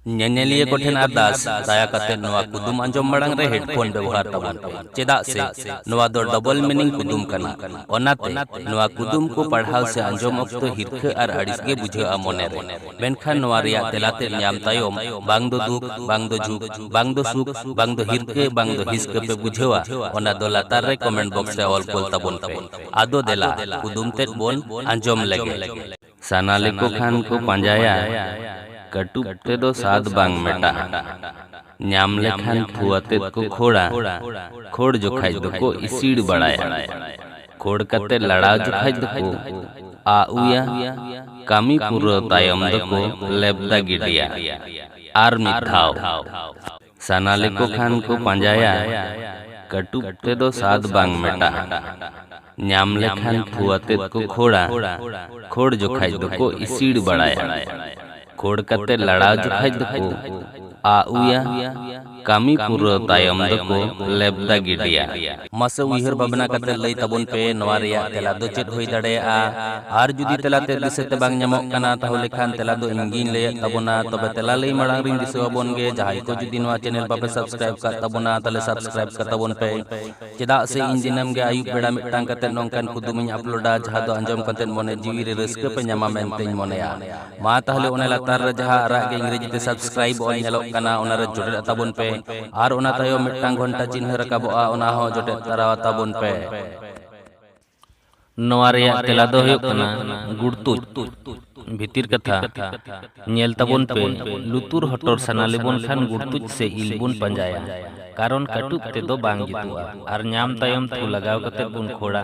ᱧᱮᱧᱮᱞᱤᱭᱟᱹ ᱠᱚᱴᱷᱮᱱ ᱟᱨᱫᱟᱥ ᱫᱟᱭᱟ ᱠᱟᱛᱮ ᱱᱚᱣᱟ ᱠᱩᱫᱩᱢ ᱟᱸᱡᱚᱢ ᱢᱟᱲᱟᱝ ᱨᱮ ᱦᱮᱰᱯᱷᱳᱱ ᱵᱮᱵᱚᱦᱟᱨ ᱛᱟᱵᱚᱱ ᱯᱮ, ᱪᱮᱫᱟᱜ ᱥᱮ ᱱᱚᱣᱟ ᱫᱚ ᱰᱚᱵᱚᱞ ᱢᱤᱱᱤᱝ ᱠᱩᱫᱩᱢ ᱠᱟᱱᱟ। ᱚᱱᱟᱛᱮ ᱱᱚᱣᱟ ᱠᱩᱫᱩᱢ ᱠᱚ ᱯᱟᱲᱦᱟᱣ ᱥᱮ ᱟᱸᱡᱚᱢ ᱚᱠᱛᱚ ᱦᱤᱨᱠᱷᱟᱹ ᱟᱨ ᱟᱹᱲᱤᱥ ᱜᱮ ᱵᱩᱡᱷᱟᱹᱜᱼᱟ ᱢᱚᱱᱮᱨᱮ। ᱢᱮᱱᱠᱷᱟन ᱱᱚᱣᱟ ᱨᱮᱭᱟᱜ ᱛᱮᱞᱟᱛᱮ ᱧᱟᱢ ᱛᱟᱭᱚᱢ ᱵᱟᱝ ᱫᱚ ᱫᱩᱠ, ᱵᱟᱝ ᱫᱚ ᱡᱷᱩᱠ, ᱵᱟᱝ ᱫᱚ ᱥᱩᱠ, ᱵᱟᱝ ᱫᱚ ᱦᱤᱨᱠᱷᱟᱹ, ᱵᱟᱝ ᱫᱚ ᱦᱤᱥᱠᱟᱹ ᱯᱮ ᱵᱩᱡᱷᱟᱹᱣᱟ, ᱚᱱᱟ ᱫᱚ ᱞᱟᱛᱟᱨ ᱨᱮ ᱠᱚᱢᱮᱱᱴ ᱵᱚᱠᱥ ᱨᱮ ᱚᱞ ᱠᱳᱞ ᱛᱟᱵᱚᱱ ᱯᱮ। ᱟᱫᱚ ᱫᱮᱞᱟ ᱠᱩᱫᱩᱢ ᱛᱮᱫ ᱵᱚᱱ ᱟᱸᱡᱚम ᱞᱮᱜᱮ। ᱥᱟᱱᱟ ᱞᱮᱠᱚ ᱠᱷᱟᱱ ᱠᱚ ᱯᱟᱸᱡᱟᱭᱟ, ᱠᱟᱹᱴᱩᱵ ᱛᱮᱫᱚ ᱥᱟᱫ ᱵᱟᱝ ᱢᱮᱴᱟᱜᱼᱟ। ᱧᱟᱢ ᱞᱮᱠᱷᱟन ᱛᱷᱩ ᱟᱛᱮᱫ ᱠᱚ ᱠᱷᱚᱲᱟ, ᱠᱷᱚᱲ ᱡᱚᱠᱷᱟᱡ ᱫᱚᱠᱚ ᱤᱥᱤᱲ ᱵᱟᱲᱟᱭᱟ। ᱠᱷᱚᱲ ᱠᱟᱛᱮ ᱞᱟᱲᱟᱣ ᱡᱚᱠᱷᱟᱡ ᱫᱚᱠᱚ ᱟᱩᱭᱟ, ᱠᱟᱹᱢᱤ ᱯᱩᱨᱟᱹᱣ ᱛᱟᱭᱚᱢ ᱫᱚᱠᱚ ᱞᱮᱵᱫᱟ ᱜᱤᱰᱤᱭᱟ। ᱟᱨ ᱢᱤᱫ ᱫᱷᱟᱣ, ᱥᱟᱱᱟ ᱞᱮᱠᱚ ᱠᱷᱟᱱ ᱠᱚ ᱯᱟᱸᱡᱟᱭᱟ, ᱠᱟᱹᱴᱩᱵ ᱛᱮᱫᱚ ᱥᱟᱫ ᱵᱟᱝ ᱢᱮᱴᱟᱜᱼᱟ। ᱧᱟᱢ ᱞᱮᱠᱷᱟन ᱛᱷᱩ ᱟᱛᱮᱫ ᱠᱚ ᱠᱷᱚᱲᱟ, ᱠᱷᱚᱲ ᱡᱚᱠᱷᱟᱡ ᱫᱚᱠᱚ ᱤᱥᱤᱲ ᱵᱟᱲᱟᱭᱟ। ᱠᱷᱚᱲ ᱠᱟᱛᱮ ᱞᱟᱲᱟᱣ ᱡᱚᱠᱷᱟᱡ ᱫᱚᱠᱚ आउया, कामी पुरा तायम दको लेबदा गिडिया। मसे उइहर बाबना कते लई तबन पे नवा रेया तेला दो चेद होई दाड़ेया। आर जुदी तेलाते दिसेते बांग ᱧᱟᱢᱚᱜ ᱠᱟᱱᱟ ᱛᱟᱦᱚᱞᱮ ᱠᱷᱟᱱ ᱛᱮᱞᱟ ᱫᱚ ᱤᱧᱜᱤᱧ ᱞᱟᱹᱭᱮᱫ ᱛᱟᱵᱚᱱᱟ। ᱛᱚᱵᱮ ᱛᱮᱞᱟ ᱞᱟᱹᱭ ᱢᱟᱲᱟᱝ ᱨᱤᱧ ᱫᱤᱥᱟᱹᱣᱟᱵᱚᱱ ᱜᱮ, ᱡᱟᱦᱟᱸᱭ ᱠᱚ ᱡᱩᱫᱤ ᱱᱚᱣᱟ ᱪᱮᱱᱮᱞ ᱵᱟᱯᱮ ᱥᱟᱵᱥᱠᱨᱟइब ᱠᱟᱜ ᱛᱟᱵᱚᱱᱟ ᱛᱟᱦᱚᱞᱮ ᱥᱟᱵᱥᱠᱨᱟइब ᱠᱟ ᱛᱟᱵᱚᱱ ᱯᱮ। ᱪᱮᱫᱟᱜ ᱥᱮ ᱤᱧ ᱫᱤᱱᱟᱹᱢ ᱜᱮ ᱟᱭᱩᱵ ᱵᱮᱲᱟ ᱢᱤᱫᱴᱟᱝ ᱠᱟᱛᱮ ᱱᱚᱝᱠᱟᱱ ᱠᱩᱫᱩᱢᱤᱧ ᱟᱯᱞᱳᱰᱟ ᱡᱟᱦᱟᱸ ᱫᱚ ᱟᱸᱡᱚᱢ ᱠᱟᱛᱮ ᱢᱚᱱᱮ ᱡᱤᱣᱤ ᱨᱮ ᱨᱟᱹᱥᱠᱟᱹ ᱯᱮ ᱧᱟᱢᱟ ᱢᱮᱱᱛᱮᱧ ᱢᱚᱱᱮᱭᱟ। ᱢᱟ ᱛᱟᱦᱚᱞᱮ ᱚᱱᱟ ᱞᱟᱛᱟᱨ ᱨᱮ ᱡᱟᱦᱟᱸ ᱟᱨᱟᱜ ᱜᱮ ᱤᱝᱨᱮᱡᱤ ᱛᱮ ᱥᱟᱵᱥᱠᱨᱟइब ᱚᱞ ᱧᱮᱞᱚᱜ ᱠᱟᱱᱟ ᱚᱱᱟ ᱨᱮ ᱡᱚᱴᱮᱫ ᱛᱟᱵᱚᱱ ᱯᱮ। ᱟᱨ ᱚᱱᱟ ᱛᱟᱭᱚᱢ ᱢᱤᱫᱴᱟᱝ ᱜᱷᱚᱱᱴᱟ ᱪᱤᱱᱦᱟᱹ ᱨᱟᱠᱟᱵᱚᱜᱼᱟ, ᱚᱱᱟ ᱦᱚᱸ ᱡᱚᱴᱮᱫ ᱛᱟᱨᱟ ᱛᱟᱵᱚᱱ ᱯᱮ। नवा रेया तेला दो हुयुग कना गुड़तुज। भितिर कथा नेल तबन पे लुतुर हटर साना लेबन खान गुड़तुज से इलबुन पंजाया। कारण कटुब ते दो बांग जितुआ आर ᱧᱟᱢ तायम थु लगाव कते बुन खोड़ा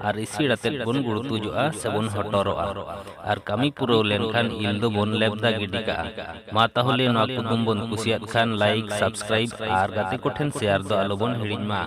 आर इसिड़ अते बुन गुड़तुजोआ से बुन हटरोआ आर कामी पुरौ लेनखान इल दो बुन लेबदा गिडी काआ। मा ताहले नवा कुदुम बुन कुसियात खान लाइक, सब्सक्राइब आर गाते कोठेन शेयर दो आलो बुन हिड़िñ मा।